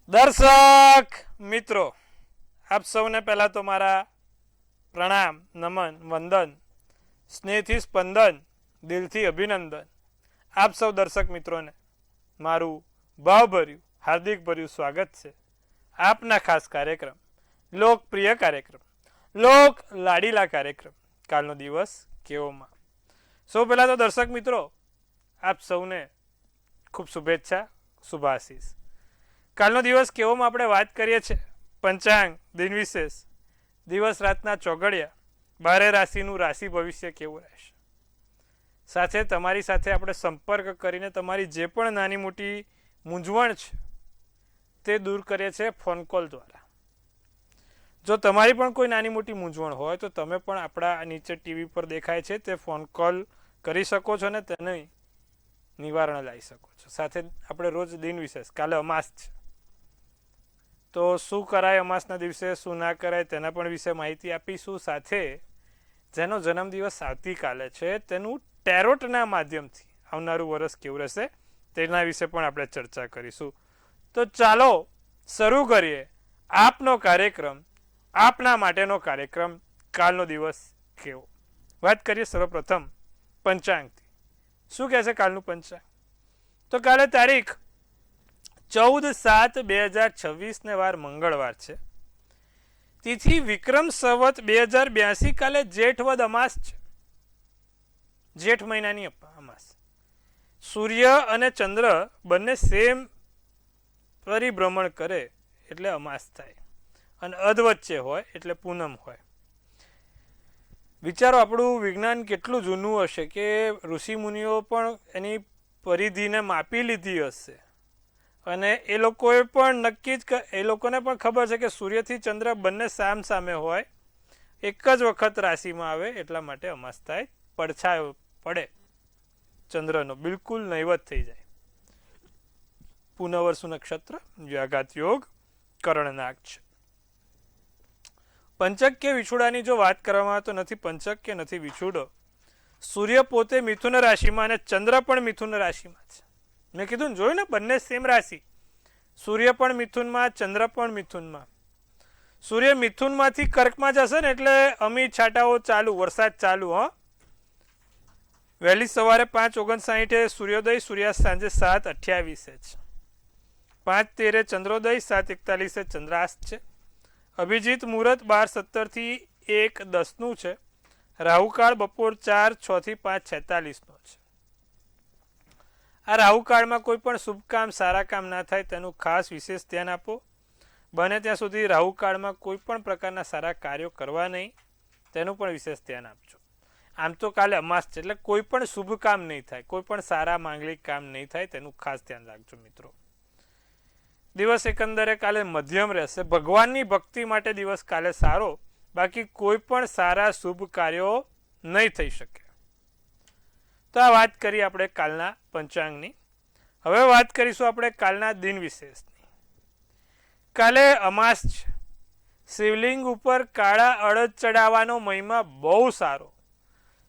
દર્શક મિત્રો, આપ સૌને પહેલા તો મારા પ્રણામ, નમન, વંદન, સ્નેહથી સ્પંદન, દિલથી અભિનંદન. આપ સૌ દર્શક મિત્રોને મારું ભાવભર્યું હાર્દિક ભર્યું સ્વાગત છે આપના ખાસ કાર્યક્રમ, લોકપ્રિય કાર્યક્રમ, લોક લાડીલા કાર્યક્રમ કાલનો દિવસ કેવોમાં. સૌ પહેલા તો દર્શક મિત્રો, આપ સૌને ખૂબ શુભેચ્છા, શુભાશીષ. કાલનો દિવસ કેવોમાં આપણે વાત કરીએ છીએ પંચાંગ, દિન વિશેષ, દિવસ રાતના ચોગડિયા, 12 રાશિનું રાશિ ભવિષ્ય કેવું રહેશે. સાથે તમારી સાથે આપણે સંપર્ક કરીને તમારી જે પણ નાની મોટી મૂંઝવણ છે તે દૂર કરીએ છીએ ફોન કોલ દ્વારા. જો તમારી પણ કોઈ નાની મોટી મૂંઝવણ હોય તો તમે પણ આપણા નીચે ટીવી પર દેખાય છે તે ફોન કોલ કરી શકો છો અને તેને નિવારણ લાવી શકો છો. સાથે આપણે રોજ દિન વિશેષ, કાલે અમાસ છે તો શું કરાય અમાસના દિવસે, શું ના કરાય તેના પણ વિશે માહિતી આપીશું. સાથે જેનો જન્મદિવસ આવતીકાલે છે તેનું ટેરોટના માધ્યમથી આવનારું વર્ષ કેવું રહેશે તેના વિશે પણ આપણે ચર્ચા કરીશું. તો ચાલો શરૂ કરીએ આપનો કાર્યક્રમ, આપના માટેનો કાર્યક્રમ કાલનો દિવસ કેવો. વાત કરીએ સર્વપ્રથમ પંચાંગથી. શું કહે છે કાલનું પંચાંગ? તો કાલે તારીખ 14/7/2026 ને વાર મંગળવાર છે. તિથિ વિક્રમ સંવત 2082, કાલે જેઠ વદ અમાસ છે, જેઠ મહિનાની અમાસ. સૂર્ય અને ચંદ્ર બંને સેમ પરિભ્રમણ કરે એટલે અમાસ થાય અને અધ વચ્ચે હોય એટલે પૂનમ હોય. વિચારો આપણું વિજ્ઞાન કેટલું જૂનું હશે કે ઋષિ મુનિઓ પણ એની પરિધિને માપી લીધી હશે અને એ લોકોએ પણ નક્કી જ, એ લોકોને પણ ખબર છે કે સૂર્યથી ચંદ્ર બંને સામ સામે હોય, એક જ વખત રાશિમાં આવે એટલા માટે અમાસ થાય. પડછાયો પડે ચંદ્રનો, બિલકુલ નૈવત થઈ જાય. પુનર્વસુ નક્ષત્ર, વ્યાઘાત યોગ, કરણનાગ છે. પંચક કે વિછુડાની જો વાત કરવામાં તો નથી પંચક કે નથી વિછુડો. સૂર્ય પોતે મિથુન રાશિમાં અને ચંદ્ર પણ મિથુન રાશિમાં છે. મેં કીધું ને, જોયું ને, બંને સેમ રાશિ. સૂર્ય પણ મિથુનમાં, ચંદ્ર પણ મિથુનમાં. સૂર્ય મિથુનમાંથી કર્કમાં જશે ને એટલે અમી છાંટાઓ ચાલુ, વરસાદ ચાલુ. વહેલી સવારે 5:59 સૂર્યોદય, સૂર્યાસ્ત સાંજે 7:28 છે. 5:13 ચંદ્રોદય, 7:41 ચંદ્રાસ્ત છે. અભિજીત મુહૂર્ત 12:17 થી 1:10 છે. રાહુકાળ બપોર 4:06 થી 5:46 છે. આ રાહુકાળમાં કોઈ પણ શુભ કામ, સારા કામ ના થાય તેનું ખાસ વિશેષ ધ્યાન આપો. બને ત્યાં સુધી રાહુકાળમાં કોઈ પણ પ્રકારના સારા કાર્યો કરવા નહીં, તેનું પણ વિશેષ ધ્યાન આપજો. આમ તો કાલે અમાસ છે એટલે કોઈ પણ શુભ કામ નહીં થાય, કોઈ પણ સારા માંગલિક કામ નહીં થાય તેનું ખાસ ધ્યાન રાખજો મિત્રો. દિવસ એકંદરે કાલે મધ્યમ રહેશે. ભગવાનની ભક્તિ માટે દિવસ કાલે સારો, બાકી કોઈ પણ સારા શુભ કાર્યો નહીં થઈ શકે. તો આ વાત કરી આપણે કાલના પંચાંગની. હવે વાત કરીશું આપણે કાલના દિન વિશેષની. કાલે અમાસ છે. શિવલિંગ ઉપર કાળા અડદ ચડાવવાનો મહિમા બહુ સારો.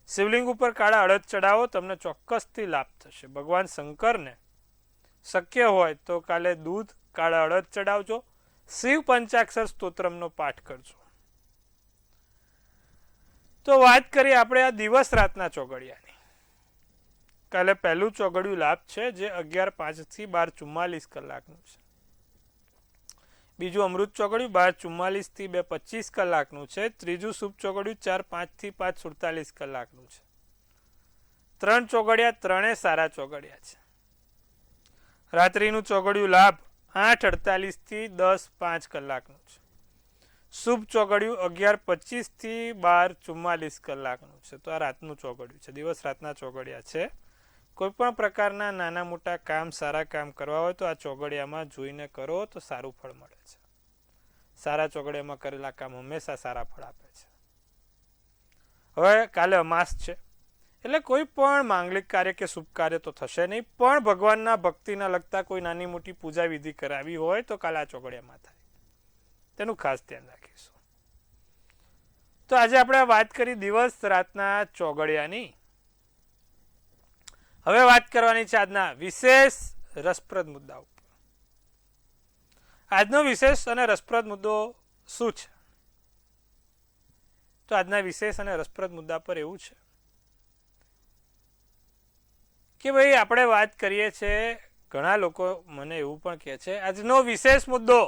શિવલિંગ ઉપર કાળા અડદ ચડાવો, તમને ચોક્કસથી લાભ થશે. ભગવાન શંકરને શક્ય હોય તો કાલે દૂધ, કાળા અડદ ચડાવજો. શિવ પંચાક્ષર સ્તોત્રમનો પાઠ કરજો. તો વાત કરીએ આપણે આ દિવસ રાતના ચોગડિયાની. કાલે પહેલું ચોગડિયું લાભ છે જે 11:05 થી 12:44 કલાકનું છે. બીજું અમૃત ચોગડિયું 12:44 થી 2:25 કલાકનું છે. ત્રીજું શુભ ચોગડિયું 4:05 થી 5:47 કલાકનું છે. 3 ચોગડિયા, ત્રણે સારા ચોગડિયા છે. રાત્રિનું ચોગડિયું લાભ 8:48 થી 10:05 કલાકનું છે. શુભ ચોગડિયું 11:25 થી 12:44 કલાકનું છે. તો આ રાતનું ચોગડિયું છે. દિવસ રાતના ચોગડિયા છે. કોઈ પણ પ્રકારના નાના મોટા કામ, સારા કામ કરવા હોય તો આ ચોગડિયામાં જોઈને કરો તો સારું ફળ મળે છે. સારા ચોગડિયામાં કરેલા કામ હંમેશા સારા ફળ આપે છે. હવે કાલે અમાસ છે એટલે કોઈ પણ માંગલિક કાર્ય કે શુભ કાર્ય તો થશે નહીં, પણ ભગવાનના ભક્તિના લગતા કોઈ નાની મોટી પૂજા વિધિ કરાવી હોય તો કાલે આ ચોગડિયામાં થાય, તેનું ખાસ ધ્યાન રાખીશું. તો આજે આપણે વાત કરી દિવસ રાતના ચોગડિયાની. હવે વાત કરવાની છે આજના વિશેષ રસપ્રદ મુદ્દા ઉપર. આજનો વિશેષ અને રસપ્રદ મુદ્દો શું છે? તો આજના વિશેષ અને રસપ્રદ મુદ્દા પર એવું છે કે ભાઈ આપણે વાત કરીએ છીએ, ઘણા લોકો મને એવું પણ કહે છે આજનો વિશેષ મુદ્દો,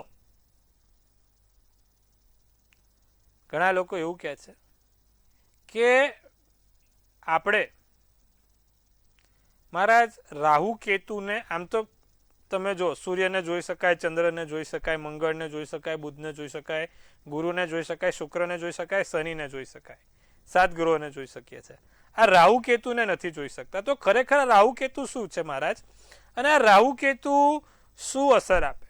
ઘણા લોકો એવું કહે છે કે આપણે મહારાજ રાહુ કેતુને, આમ તો તમે જો સૂર્યને જોઈ શકાય, ચંદ્રને જોઈ શકાય, મંગળને જોઈ શકાય, બુધને જોઈ શકાય, ગુરુને જોઈ શકાય, શુક્રને જોઈ શકાય, શનિને જોઈ શકાય, 7 ગ્રહોને જોઈ શકીએ છીએ. આ રાહુ કેતુને નથી જોઈ શકતા. તો ખરેખર રાહુ કેતુ શું છે મહારાજ, અને આ રાહુ કેતુ શું અસર આપે?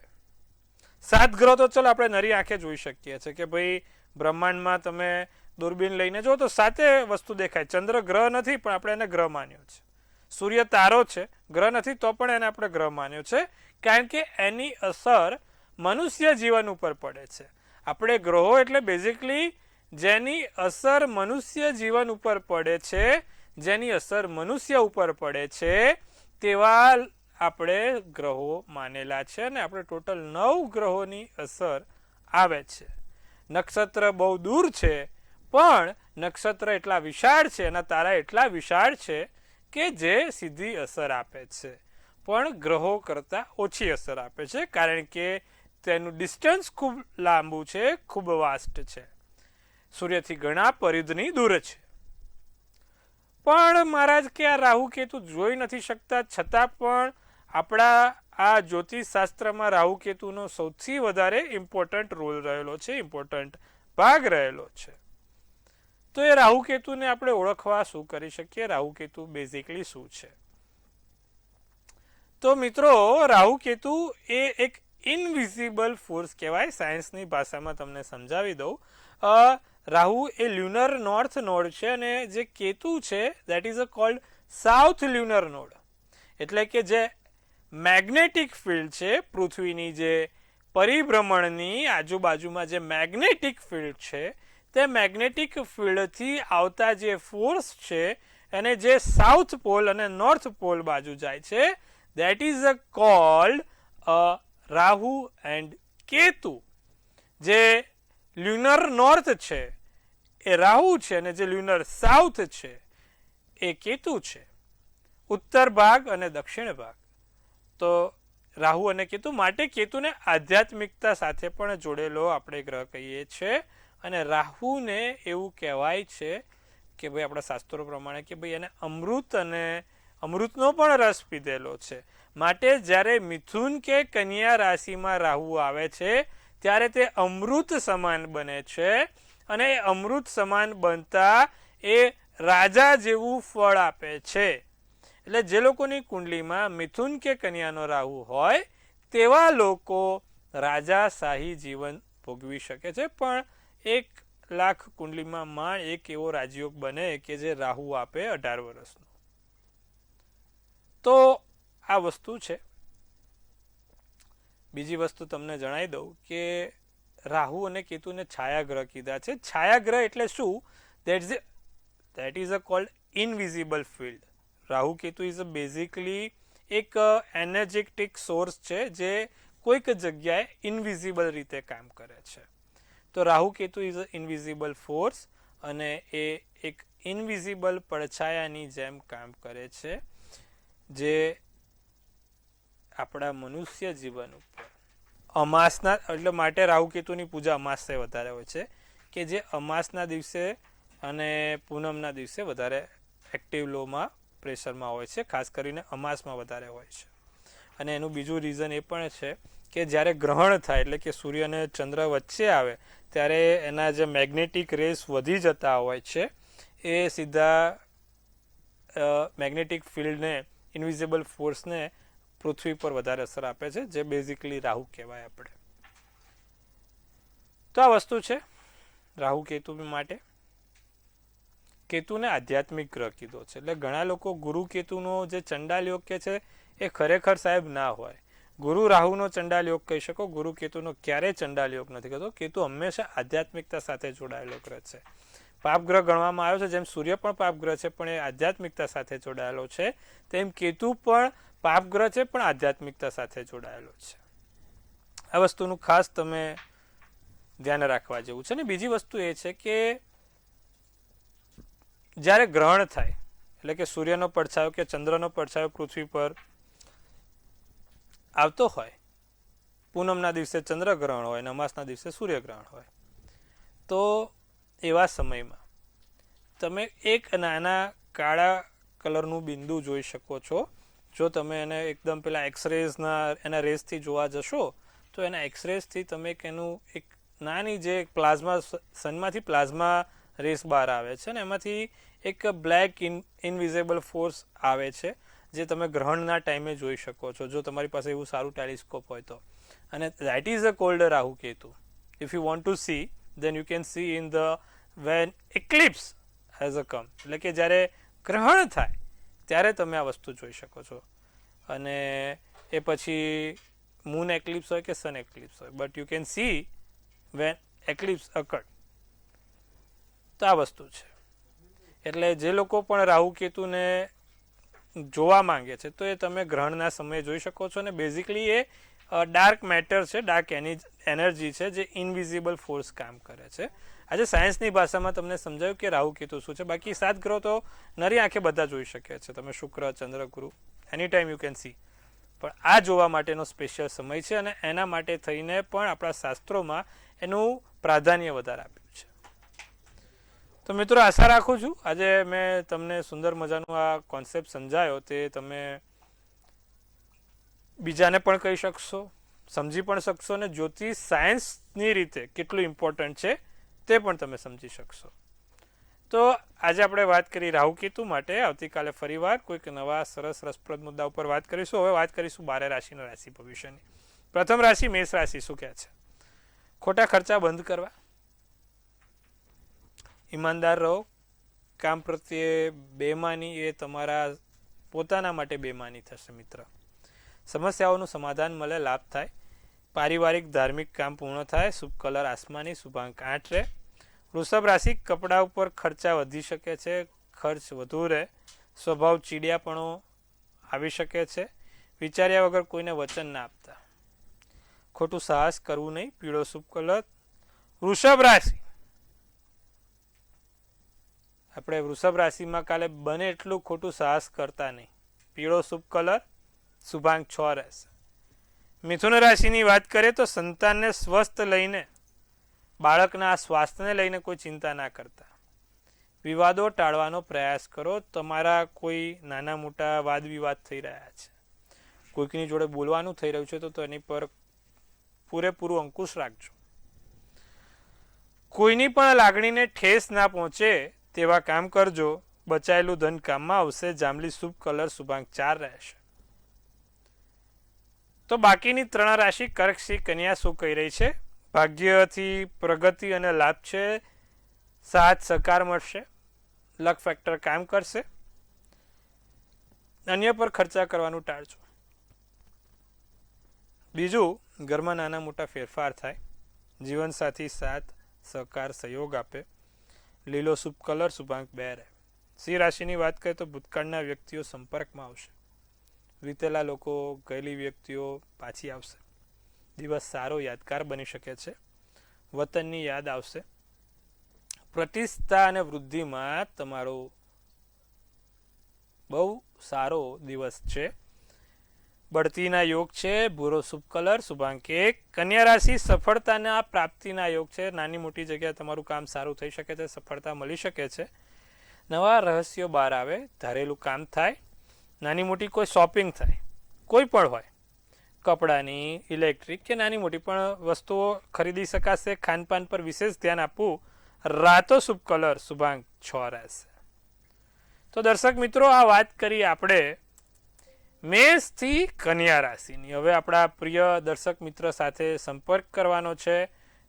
7 ગ્રહ તો ચલો આપણે નરી આંખે જોઈ શકીએ છીએ કે ભાઈ બ્રહ્માંડમાં તમે દૂરબીન લઈને જો તો 7 વસ્તુ દેખાય. ચંદ્ર ગ્રહ નથી પણ આપણે એને ગ્રહ માન્યો છે. સૂર્ય તારો છે, ગ્રહ નથી તો પણ એને આપણે ગ્રહ માન્યો છે, કારણ કે એની અસર મનુષ્ય જીવન ઉપર પડે છે. આપણે ગ્રહો એટલે બેઝિકલી જેની અસર મનુષ્ય જીવન ઉપર પડે છે, જેની અસર મનુષ્ય ઉપર પડે છે તેવા આપણે ગ્રહો માનેલા છે, અને આપણે ટોટલ 9 ગ્રહોની અસર આવે છે. નક્ષત્ર બહુ દૂર છે પણ નક્ષત્ર એટલા વિશાળ છે, એના તારા એટલા વિશાળ છે કે જે સીધી અસર આપે છે, પણ ગ્રહો કરતાં ઓછી અસર આપે છે, કારણ કે તેનું ડિસ્ટન્સ ખૂબ લાંબુ છે, ખૂબ વાસ્ટ છે, સૂર્યથી ઘણા પરિધની દૂર છે. પણ મહારાજ કે આ રાહુ કેતુ જોઈ નથી શકતા, છતાં પણ આપણા આ જ્યોતિષશાસ્ત્રમાં રાહુ કેતુનો સૌથી વધારે ઇમ્પોર્ટન્ટ રોલ રહેલો છે, ઇમ્પોર્ટન્ટ ભાગ રહેલો છે. તો એ રાહુ કેતુને આપણે ઓળખવા શું કરી શકીએ? રાહુ કેતુ બેઝિકલી શું છે? તો મિત્રો, રાહુ કેતુ એ એક ઇનવિઝિબલ ફોર્સ કહેવાય. સાયન્સની ભાષામાં તમને સમજાવી દઉં. રાહુ એ લ્યુનર નોર્થ નોડ છે, અને જે કેતુ છે that is called south lunar node. એટલે કે જે મેગ્નેટિક ફિલ્ડ છે, પૃથ્વીની જે પરિભ્રમણની આજુબાજુમાં જે મેગ્નેટિક ફિલ્ડ છે, તે મેગ્નેટિક ફિલ્ડથી આવતા જે ફોર્સ છે એને જે સાઉથ પોલ અને નોર્થ પોલ બાજુ જાય છે, that is called Rahu and Ketu. જે લ્યુનર નોર્થ છે એ રાહુ છે, અને જે લ્યુનર સાઉથ છે એ કેતુ છે, ઉત્તર ભાગ અને દક્ષિણ ભાગ. તો રાહુ અને કેતુ માટે કેતુને આધ્યાત્મિકતા સાથે પણ જોડેલો આપણે ગ્રહ કહીએ છીએ, અને રાહુને એવું કહેવાય છે કે ભાઈ આપણા શાસ્ત્રો પ્રમાણે કે ભાઈ એને અમૃત અને અમૃતનો પણ રસ પીધેલો છે. માટે જ્યારે મિથુન કે કન્યા રાશિમાં રાહુ આવે છે ત્યારે તે અમૃત સમાન બને છે, અને એ અમૃત સમાન બનતા એ રાજા જેવું ફળ આપે છે. એટલે જે લોકોની કુંડલીમાં મિથુન કે કન્યાનો રાહુ હોય તેવા લોકો રાજાશાહી જીવન ભોગવી શકે છે, પણ 1 લાખ કુંડલીમાં એક એવો રાજયોગ બને કે જે રાહુ આપે 18 વર્ષનો. તો આ વસ્તુ છે. બીજી વસ્તુ તમને જણાવી દઉં કે રાહુ અને કેતુને છાયાગ્રહ કીધા છે. છાયાગ્રહ એટલે શું? That is called invisible field. Rahu Ketu is basically એક એનર્જેટિક સોર્સ છે જે કોઈક જગ્યાએ ઇનવિઝિબલ રીતે કામ કરે છે. તો Rahu Ketu is invisible force, અને એ એક ઇનવિઝિબલ પડછાયાની જેમ કામ કરે છે, જે આપણા મનુષ્ય જીવન ઉપર અમાસના, એટલે માટે રાહુ કેતુની પૂજા અમાસે વધારે હોય છે, કે જે અમાસના દિવસે અને પૂનમના દિવસે વધારે એક્ટિવ લોમાં પ્રેશરમાં હોય છે, ખાસ કરીને અમાસમાં વધારે હોય છે. અને એનું બીજું રીઝન એ પણ છે કે જ્યારે ગ્રહણ થાય, એટલે કે સૂર્ય અને ચંદ્ર વચ્ચે આવે ત્યારે એના જે મેગ્નેટિક રેસ વધી જતા હોય છે, એ સીધા મેગ્નેટિક ફિલ્ડને, ઇનવિઝિબલ ફોર્સને પૃથ્વી પર વધારે અસર આપે છે, જે બેઝિકલી રાહુ કહેવાય આપણે. તો આ વસ્તુ છે રાહુ કેતુ માટે. કેતુને આધ્યાત્મિક ગ્રહ કીધો છે, એટલે ઘણા લોકો ગુરુ કેતુનો જે ચંડાલ યોગ કે છે એ ખરેખર સાહેબ ના હોય. ગુરુ રાહુનો ચંડાલ યોગ કહી શકો, ગુરુ કેતુનો ક્યારેય ચંડાલ યોગ નથી કહેતો. કેતુ હંમેશા આધ્યાત્મિકતા સાથે જોડાયેલો ગ્રહ છે. પાપગ્રહ ગણવામાં આવ્યો છે, જેમ સૂર્ય પણ પાપગ્રહ છે પણ એ આધ્યાત્મિકતા સાથે જોડાયેલો છે, તેમ કેતુ પણ પાપગ્રહ છે પણ આધ્યાત્મિકતા સાથે જોડાયેલો છે. આ વસ્તુનું ખાસ તમે ધ્યાન રાખવા જેવું છે. ને બીજી વસ્તુ એ છે કે જ્યારે ગ્રહણ થાય એટલે કે સૂર્યનો પડછાયો કે ચંદ્રનો પડછાયો પૃથ્વી પર આવતો હોય, પૂનમના દિવસે ચંદ્રગ્રહણ હોય અને અમાસના દિવસે સૂર્યગ્રહણ હોય, તો એવા સમયમાં તમે એક નાના કાળા કલરનું બિંદુ જોઈ શકો છો. જો તમે એને એકદમ પેલા એક્સરેઝના એના રેસથી જોવા જશો તો એના એક્સરેઝથી તમે એનું એક નાની જે પ્લાઝમા સનમાંથી પ્લાઝમા રેસ બહાર આવે છે ને એમાંથી એક બ્લેક ઇનવિઝિબલ ફોર્સ આવે છે જે તમે ગ્રહણના ટાઈમે જોઈ શકો છો જો તમારી પાસે એવું સારું ટેલિસ્કોપ હોય તો. અને that is a cold Rahu Ketu. If you want to C then you can see in the when eclipse has a come, એટલે કે જ્યારે ગ્રહણ થાય ત્યારે તમે આ વસ્તુ જોઈ શકો છો. અને એ પછી મૂન એક્લિપ્સ હોય કે સન એક્લિપ્સ હોય, but you can see when eclipse occurred. તો આ વસ્તુ છે. એટલે જે લોકો પણ રાહુ કેતુને જોવા માંગે છે તો એ તમે ગ્રહણના સમયે જોઈ શકો છો. અને બેઝિકલી એ ડાર્ક મેટર છે, ડાર્ક એનર્જી છે જે ઇનવિઝિબલ ફોર્સ કામ કરે છે. આજે સાયન્સની ભાષામાં તમને સમજાયું કે રાહુ કેતુ શું છે. બાકી 7 ગ્રહો તો નરી આંખે બધા જોઈ શકે છે. તમે શુક્ર, ચંદ્ર, ગુરુ એની ટાઈમ યુ કેન સી. પણ આ જોવા માટેનો સ્પેશિયલ સમય છે અને એના માટે થઈને પણ આપણા શાસ્ત્રોમાં એનું પ્રાધાન્ય વધારે આપ્યું છે. તો મિત્રો આશા રાખું છું આજે મેં તમને સુંદર મજાનું આ કોન્સેપ્ટ સમજાયો તે તમે બીજાને પણ કહી શકશો, સમજી પણ શકશો અને જ્યોતિષ સાયન્સની રીતે કેટલું ઇમ્પોર્ટન્ટ છે તે પણ તમે સમજી શકશો. તો આજે આપણે વાત કરી રાહુ કેતુ માટે. આવતીકાલે ફરીવાર કોઈક નવા સરસ રસપ્રદ મુદ્દા ઉપર વાત કરીશું. હવે વાત કરીશું 12 રાશિના રાશિ ભવિષ્યની. પ્રથમ રાશિ મેષ રાશિ. શું કહે છે? ખોટા ખર્ચા બંધ કરવા, ઈમાનદાર રહો, કામ પ્રત્યે બેમાની એ તમારા પોતાના માટે બેમાની થશે મિત્ર. સમસ્યાઓનું સમાધાન મળે, લાભ થાય, પારિવારિક ધાર્મિક કામ પૂર્ણ થાય, શુભ કલર આસમાની, શુભાંક 8 રહે. વૃષભ રાશિ. કપડા ઉપર ખર્ચા વધી શકે છે, ખર્ચ વધુ રહે, સ્વભાવ ચીડિયાપણો આવી શકે છે, વિચાર્યા વગર કોઈને વચન ના આપતા, ખોટું સાહસ કરવું નહીં, પીળો શુભ કલર. વૃષભ રાશિ. આપણે વૃષભ રાશિમાં કાલે બને એટલું ખોટું સાહસ કરતા નહીં, પીળો શુભ કલર, શુભાંક 6 રહેશે. મિથુન રાશિની વાત કરીએ તો સંતાનને સ્વસ્થ લઈને, બાળકના સ્વાસ્થ્યને લઈને કોઈ ચિંતા ના કરતા, વિવાદો ટાળવાનો પ્રયાસ કરો. તમારા કોઈ નાના મોટા વાદ વિવાદ થઈ રહ્યા છે, કોઈકની જોડે બોલવાનું થઈ રહ્યું છે તો એની પર પૂરેપૂરું અંકુશ રાખજો. કોઈની પણ લાગણીને ઠેસ ના પહોંચે તેવા કામ કરજો. બચાયેલું ધન કામમાં આવશે. જાંબલી શુભ કલર, શુભાંક 4 રહેશે. તો બાકીની 3 રાશિ કર્ક, સિંહ, કન્યા શું કહી રહી છે? ભાગ્યથી પ્રગતિ અને લાભ છે, સાથ સહકાર મળશે, લક ફેક્ટર કામ કરશે. અન્ય પર ખર્ચા કરવાનું ટાળજો. બીજું, ઘરમાં નાના મોટા ફેરફાર થાય, જીવનસાથી સાથ સહકાર સહયોગ આપે, લીલો શુભ કલર, શુભાંક 2 રહે. સિંહ રાશિની વાત કરીએ તો ભૂતકાળના વ્યક્તિઓ સંપર્કમાં આવશે, વીતેલા લોકો, ગયેલી વ્યક્તિઓ પાછી આવશે. દિવસ સારો યાદગાર બની શકે છે, વતનની યાદ આવશે. પ્રતિષ્ઠા અને વૃદ્ધિમાં તમારો બહુ સારો દિવસ છે. બઢતીના યોગ છે, ભૂરો શુભ કલર, શુભાંક 1. કન્યા રાશિ. સફળતાના પ્રાપ્તિના યોગ છે, નાની મોટી જગ્યાએ તમારું કામ સારું થઈ શકે છે, સફળતા મળી શકે છે, નવા રહસ્યો બહાર આવે, ધારેલું કામ થાય, નાની મોટી કોઈ શોપિંગ થાય, કોઈ પણ હોય, કપડાની, ઇલેક્ટ્રિક કે નાની મોટી પણ વસ્તુઓ ખરીદી શકાશે. ખાનપાન પર વિશેષ ધ્યાન આપવું. રાતો શુભ કલર, શુભાંક 6 રહેશે. તો દર્શક મિત્રો, આ વાત કરી આપણે મેષથી કન્યા રાશિની. હવે આપણા પ્રિય દર્શક મિત્ર સાથે સંપર્ક કરવાનો છે,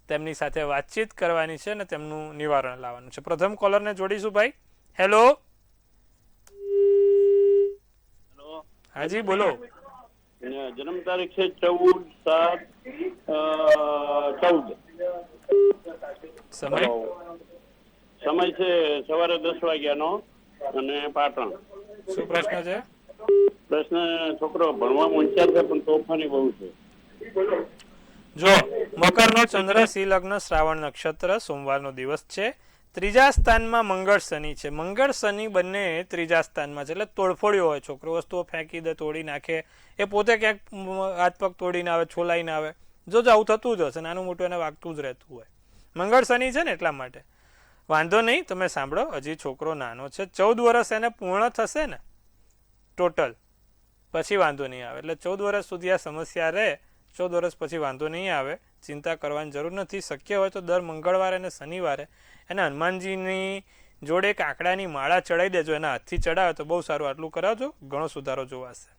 તેમની સાથે વાતચીત કરવાની છે અને તેમનું નિવારણ લાવવાનું છે. પ્રથમ કોલરને જોડીશું ભાઈ. હેલો. હાજી બોલો. જન્મ તારીખ છે 14/7/14. સમય છે સવારે 10 વાગ્યાનો અને પાટણ. શું પ્રશ્ન છે? પ્રશ્ન, છોકરો ભણવામાં હોશિયાર છે પણ તોફાની બહુ છે. જો મકરનો ચંદ્ર સિંહ લગ્ન શ્રાવણ નક્ષત્ર સોમવારનો દિવસ છે. ત્રીજા સ્થાનમાં મંગળ શનિ છે. મંગળ શનિ બંને ત્રીજા સ્થાનમાં છે એટલે તોડફોડ્યો હોય. છોકરો વસ્તુઓ ફેંકી દે, તોડી નાખે, એ પોતે ક્યાંક હાથ પગ તોડીને આવે, છોલાઈને આવે. જો આવું થતું જ હશે, નાનું મોટું એને વાગતું જ રહેતું હોય. મંગળ શનિ છે ને એટલા માટે વાંધો નહીં. તમે સાંભળો, હજી છોકરો નાનો છે, 14 વર્ષ એને પૂર્ણ થશે ને ટોટલ, પછી વાંધો નહીં આવે. એટલે 14 વર્ષ સુધી આ સમસ્યા રહે. 14 વર્ષ પછી વાંધો નહીં આવે, ચિંતા કરવાની જરૂર નથી. શક્ય હોય તો દર મંગળવારે અને શનિવારે એને હનુમાનજીની જોડે કાકડાની માળા ચડાવી દેજો. એના હાથથી ચડાવે તો બહુ સારું. આટલું કરાવજો, ઘણો સુધારો જોવાશે.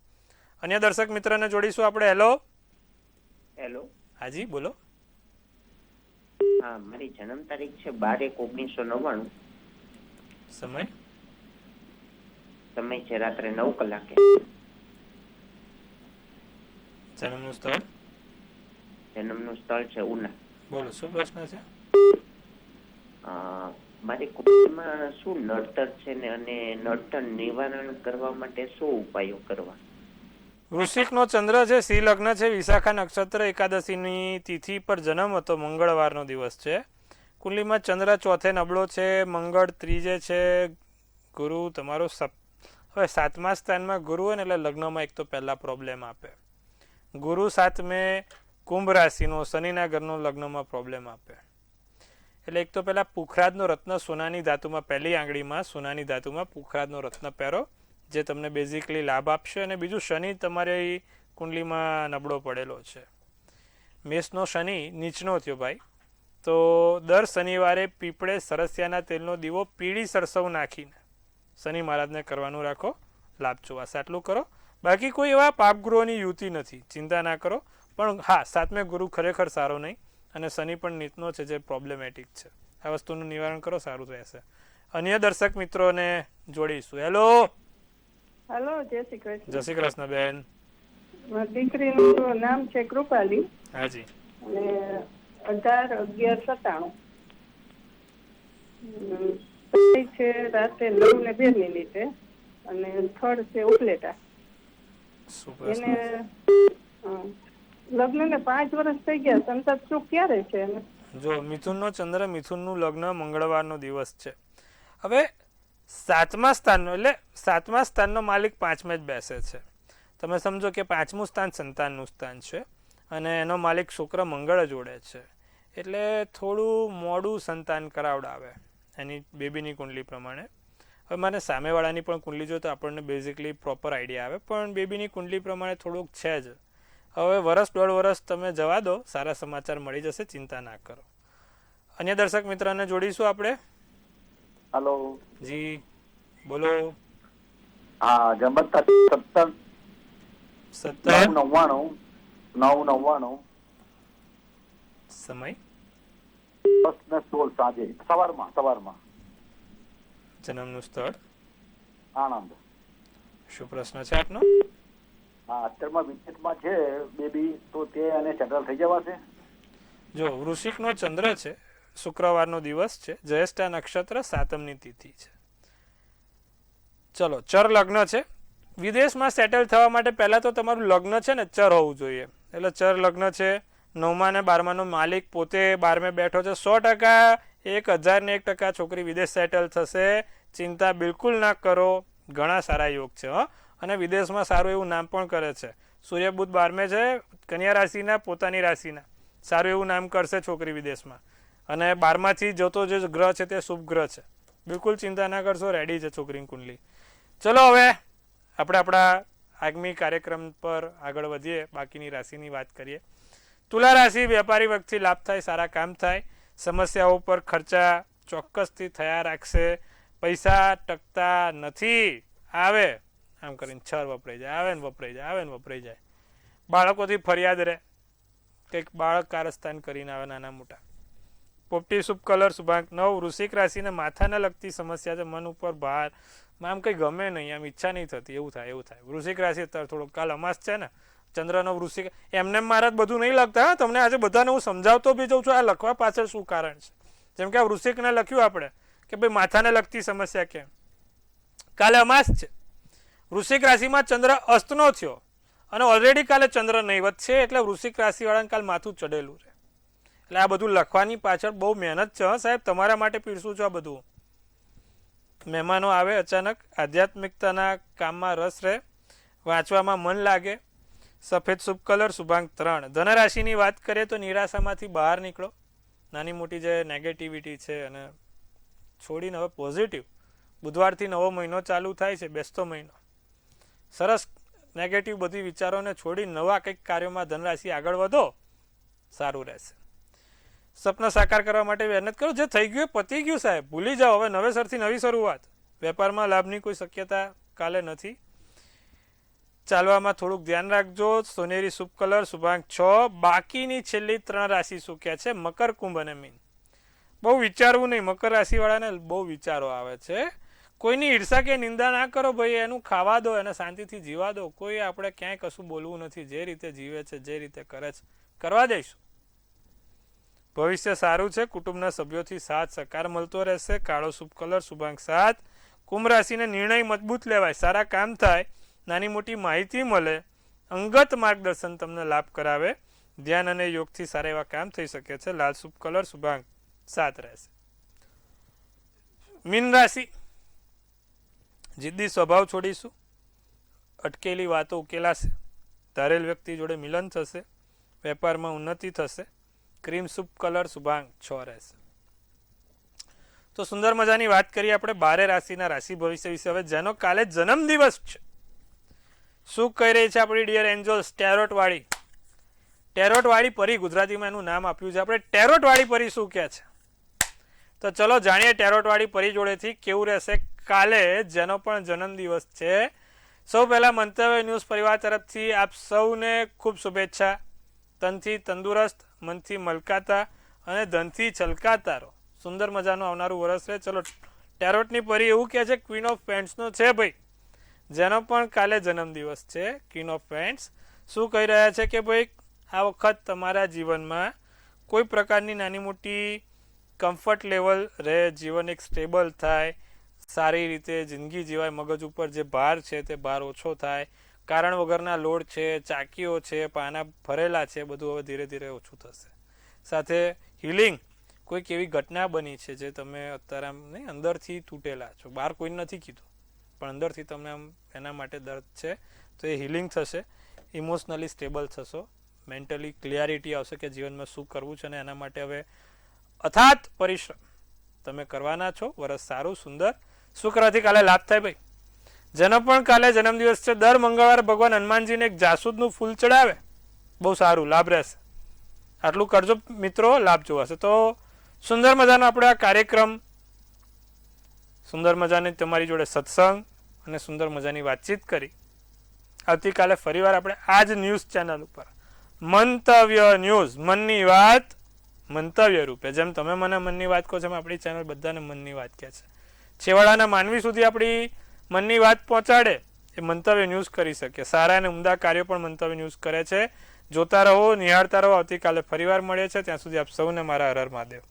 અન્ય દર્શક મિત્રને જોડીશું આપણે. હેલો. હેલો. હાજી બોલો. હા, મારી જન્મ તારીખ છે 12/1/1999. સમય છે રાત્રે 9 કલાકે. જન્મનું સ્થળ? જન્મનું સ્થળ છે ઉના. બોલો, શું પ્રશ્ન છે? મારી કુંડળીમાં શું નડતર છે ને, અને નડતર નિવારણ કરવા માટે શું ઉપાયો કરવા? વૃશ્ચિકનો ચંદ્ર છે, સિંહ લગ્ન છે, વિશાખા નક્ષત્ર, એકાદશીની તિથિ પર જન્મ હતો, મંગળવારનો દિવસ છે. કુંડલીમાં ચંદ્ર ચોથે નબળો છે, મંગળ ત્રીજે છે, ગુરુ તમારો હવે 7મા સ્થાનમાં ગુરુ હોય ને એટલે લગ્નમાં એક તો પહેલા પ્રોબ્લેમ આપે. ગુરુ 7મે કુંભ રાશિનો, શનિના ઘરનો, લગ્નમાં પ્રોબ્લેમ આપે. એટલે એક તો પહેલા પુખરાજનો રત્ન સોનાની ધાતુમાં, પહેલી આંગળીમાં સોનાની ધાતુમાં પુખરાજનો રત્ન પહેરો, જે તમને બેઝિકલી લાભ આપશે. અને બીજું, શનિ તમારી કુંડલીમાં નબળો પડેલો છે. મેષનો શનિ નીચનો થયો ભાઈ, તો દર શનિવારે પીપળે સરસિયાના તેલનો દીવો પીળી સરસવ નાખીને શનિ મહારાજને કરવાનું રાખો, લાભ જોવાશે. આટલું કરો. બાકી કોઈ એવા પાપગૃહોની યુતિ નથી, ચિંતા ના કરો. પણ હા, 7મે ગુરુ ખરેખર સારો નહીં, અને શનિ પણ નીચનો છે, જે પ્રોબ્લેમેટિક છે. આ વસ્તુનું નિવારણ કરો, સારું રહેશે. અન્ય દર્શક મિત્રોને જોડીશું. હેલો. હેલો, જય શ્રી કૃષ્ણ. જય શ્રી કૃષ્ણ બેન. દીકરીનું નામ છે કૃપાલી. હાજી. અને 18/11/97. સમય છે રાતે 9:02 અને સ્થળ છે ઉપલેટા. એને લગ્નને 5 વર્ષ થઈ ગયા. સંતાન સુખ ક્યારે છે? જો મિથુનનો ચંદ્ર, મિથુનનું લગ્ન, મંગળવારનો દિવસ છે. હવે 7મા સ્થાનનો, એટલે 7મા સ્થાનનો માલિક 5મે જ બેસે છે. તમે સમજો કે 5મું સ્થાન સંતાનનું સ્થાન છે, અને એનો માલિક શુક્ર મંગળ જોડે છે. એટલે થોડું મોડું સંતાન કરાવડાવે એની બેબીની કુંડલી પ્રમાણે. હવે મને સામેવાળાની પણ કુંડલી જો તો આપણને બેઝિકલી પ્રોપર આઈડિયા આવે, પણ બેબીની કુંડલી પ્રમાણે થોડુંક છે જ. હવે 1-1.5 વર્ષ તમે જવા દો, સારા સમાચાર મળી જશે, ચિંતા ના કરો. અન્ય દર્શક મિત્રને જોડીશું આપણે. હેલો જી બોલો. હા, જન્મ તારીખ 17/9/99. સમય 10:16 સાંજે, સવારમાં. જન્મનું સ્થળ? આણંદ. શું પ્રશ્ન છે આપનો? હા, અત્યારમાં વિદેશમાં છે બેબી, તો તે અને સેટલ થઈ જવાશે? જો વૃશ્ચિકનો ચંદ્ર છે, શુક્રવારનો દિવસ છે, જ્યેષ્ઠા નક્ષત્ર, 7મની તિથિ છે. ચલો, ચર લગ્ન છે. વિદેશમાં સેટલ થવા માટે પહેલા તો તમારું લગ્ન છે ને ચર હોવું જોઈએ. એટલે ચર લગ્ન છે, 9મા અને 12માનો માલિક પોતે 12મે બેઠો છે. 100%, 1001% છોકરી વિદેશ સેટલ થશે. ચિંતા બિલકુલ ના કરો, ઘણા સારા યોગ છે. અને વિદેશમાં સારું એવું નામ પણ કરે છે. સૂર્ય બુધ 12મે છે, કન્યા રાશિના, પોતાની રાશિના, સારું એવું નામ કરશે છોકરી વિદેશમાં. અને 12માંથી જતો જે ગ્રહ છે તે શુભ ગ્રહ છે. બિલકુલ ચિંતા ના કરશો, રેડી છે છોકરીની કુંડલી. ચલો હવે આપણે આપણા આગામી કાર્યક્રમ પર આગળ વધીએ, બાકીની રાશિની વાત કરીએ. તુલા રાશિ, વેપારી વ્યક્તિ લાભ થાય, સારા કામ થાય. સમસ્યાઓ પર ખર્ચા ચોક્કસથી થયા રાખશે. પૈસા ટકતા નથી, આવે આમ કરીને 6 વપરાઈ જાય, આવે ને વપરાઈ જાય, આવે ને વપરાઈ જાય. બાળકોથી ફરિયાદ રહે, કંઈક બાળક કારસ્તાન કરીને આવે, નાના મોટા. પોપટી શુભ કલર, શુભાંક 9. વૃશ્ચિક રાશિને માથાને લગતી સમસ્યા છે, મન ઉપર ભાર, આમ કંઈ ગમે નહીં, આમ ઈચ્છા નહીં થતી, એવું થાય. વૃશ્ચિક રાશિ અત્યારે થોડોક કાલ અમાસ છે ને, ચંદ્રનો વૃશ્ચિક. એમને મારા બધું નહીં લખતા, તમને આજે બધાને હું સમજાવતો બી જાઉં છું આ લખવા પાછળ શું કારણ છે. જેમ કે આ વૃશ્ચિકને લખ્યું આપણે કે ભાઈ માથાને લગતી સમસ્યા કેમ. કાલે અમાસ છે. વૃશ્ચિક રાશિમાં ચંદ્ર અસ્તનો થયો, અને ઓલરેડી કાલે ચંદ્ર નહીવત છે એટલે વૃશ્ચિક રાશિવાળાને કાલ માથું ચડેલું છે. એટલે આ બધું લખવાની પાછળ બહુ મહેનત છે. સાહેબ તમારા માટે પીરસું છું આ બધું. મહેમાનો આવે અચાનક, આધ્યાત્મિકતાના કામમાં રસ રહે, વાંચવામાં મન લાગે. સફેદ શુભ કલર, શુભાંક 3. ધનરાશિની વાત કરીએ તો નિરાશામાંથી બહાર નીકળો. નાની મોટી જે નેગેટિવિટી છે અને છોડીને હવે પોઝિટિવ. બુધવારથી નવો મહિનો ચાલુ થાય છે, બેસતો મહિનો. સરસ નેગેટિવ બધી વિચારોને છોડી નવા કંઈક કાર્યોમાં ધનરાશિ આગળ વધો, સારું રહેશે. સપના સાકાર કરવા માટે મહેનત કરો. જે થઈ ગયું પતી ગયું સાહેબ, ભૂલી જાઓ. હવે નવેસરથી નવી શરૂઆત. વેપારમાં લાભની કોઈ શક્યતા કાલે નથી. ચાલવામાં થોડુંક ધ્યાન રાખજો. સોનેરી શુભ કલર, શુભાંક 6. બાકીની છેલ્લી 3 રાશિ શું કહે છે? મકર, કુંભ અને મીન. બહુ વિચારવું નહીં. મકર રાશિવાળાને બહુ વિચારો આવે છે. કોઈની ઈર્ષા કે નિંદા ના કરો ભાઈ. એનું ખાવા દો, એને શાંતિથી જીવા દો. કોઈ આપણે ક્યાંય કશું બોલવું નથી. જે રીતે જીવે છે, જે રીતે કરે છે, કરવા દઈશું. ભવિષ્ય સારું છે. કુટુંબના સભ્યોથી સાથ સહકાર મળતો રહેશે. કાળો શુભ કલર, શુભાંક 7. કુંભ રાશિને નિર્ણય મજબૂત લેવાય, સારા કામ થાય, નાની મોટી માહિતી મળે, અંગત માર્ગદર્શન તમને લાભ કરાવે. ધ્યાન અને યોગથી સારા એવા કામ થઈ શકે છે. લાલ શુભ કલર, શુભાંક 7 રહેશે. મીન રાશિ, જિદ્દી સ્વભાવ છોડીશું. અટકેલી વાતો ઉકેલાશે. ધારેલ વ્યક્તિ જોડે મિલન થશે. વેપારમાં ઉન્નતિ થશે. ક્રીમ શુભ કલર, શુભાંક 6 રહેશે. તો સુંદર મજાની વાત કરીએ આપણે 12 રાશિના રાશિ ભવિષ્ય વિશે. હવે જેનો કાલે જન્મદિવસ છે, શું કહી રહી છે આપણી ડિયર એન્જલ્સ? ટેરોટવાળી. ટેરોટવાળી પરી, ગુજરાતીમાં એનું નામ આપ્યું છે આપણે. ટેરોટવાળી પરી શું કહે છે? તો ચલો જાણીએ ટેરોટવાળી પરી જોડેથી કેવું રહેશે કાલે જેનો પણ જન્મદિવસ છે. સૌ પહેલા મંતવ્ય ન્યૂઝ પરિવાર તરફથી આપ સૌને ખૂબ શુભેચ્છા. તનથી તંદુરસ્ત, મનથી મલકાતા અને ધનથી છલકાતા રહો. સુંદર મજાનું આવનારું વર્ષ રહે. ચલો, ટેરોટની પરી એવું કહે છે ક્વીન ઓફ પેન્ટ્સનો છે ભાઈ, જેનો પણ કાલે જન્મદિવસ છે. ક્વીન ઓફ પેન્ટ્સ શું કહી રહ્યા છે કે ભાઈ આ વખત તમારા જીવનમાં કોઈ પ્રકારની નાની મોટી કમ્ફર્ટ લેવલ રહે, જીવન એક સ્ટેબલ થાય, સારી રીતે જિંદગી જીવાય, મગજ ઉપર જે ભાર છે તે ભાર ઓછો થાય, કારણ વગરના લોડ છે, ચાકીઓ છે, પાના ભરેલા છે, બધું હવે ધીરે ધીરે ઓછું થશે. સાથે હિલિંગ, કોઈક એવી ઘટના બની છે જે તમે અત્યારે આમ નહીં અંદરથી તૂટેલા છો, બહાર કોઈને નથી કીધું પણ અંદરથી તમને આમ એના માટે દર્દ છે, તો એ હિલિંગ થશે. ઇમોશનલી સ્ટેબલ થશો, મેન્ટલી ક્લિયરિટી આવશે કે જીવનમાં શું કરવું છે અને એના માટે હવે અથાત પરિશ્રમ તમે કરવાના છો. વરસ સારું સુંદર. શું કરવાથી કાલે લાભ થાય ભાઈ? જેનો પણ કાલે જન્મદિવસ છે, દર મંગળવારે ભગવાન હનુમાનજીને એક જાસૂદનું ફૂલ ચડાવે, બહુ સારું લાભ રહેશે. આટલું કરજો મિત્રો, લાભ જોવાશે. તો સુંદર મજાનો આપણે આ કાર્યક્રમ, સુંદર મજાની તમારી જોડે સત્સંગ અને સુંદર મજાની વાતચીત કરી. આવતીકાલે ફરીવાર આપણે આ જ ન્યૂઝ ચેનલ ઉપર મંતવ્ય ન્યૂઝ, મનની વાત મંતવ્ય રૂપે, જેમ તમે મને મનની વાત કહો છો એમ આપણી ચેનલ બધાને મનની વાત કહે છે. છેવાડાના માનવી સુધી આપણી મનની વાત પહોંચાડે એ મંતવ્ય ન્યૂઝ કરી શકે. સારા અને ઉમદા કાર્યો પણ મંતવ્ય ન્યૂઝ કરે છે. જોતા રહો, નિહાળતા રહો. આવતીકાલે ફરીવાર મળે છે. ત્યાં સુધી આપ સૌને મારા હર હર મહાદેવ.